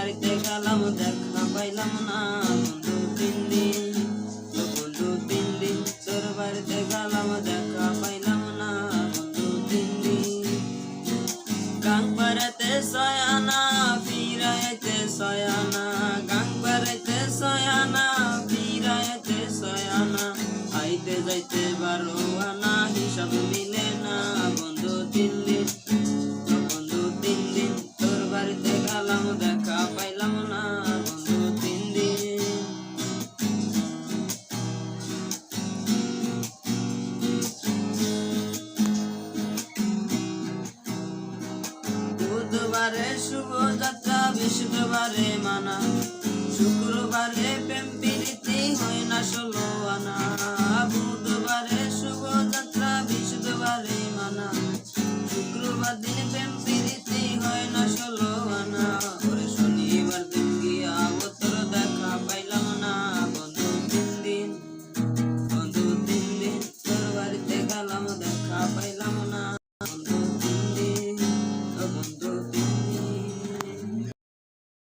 বাড়িতে গেলাম দেখা পাইলাম না বন্ধু 3 দিন, বন্ধু 3 দিন তোর বাড়িতে গেলাম দেখা পাইলাম না বন্ধু 3 দিন। গাং পাড়াতে 6 আনা ফিরাইতে 6 আনা, গাং পাড়াইতে 6 আনা ফিরাইতে 6 আনা, আইতে যাইতে 12 আনা হিসাব মিলে না বন্ধু 3 দিন, বন্ধু 3 দিন তোর বাড়িতে গেলাম দেখা পাইলাম না বন্ধু 3 দিন। বুধবারে শুভযাত্রা, বৃহস্পতিবারে মানা, শুক্রবারে প্রেম প্রীতি হয় না 16 আনা।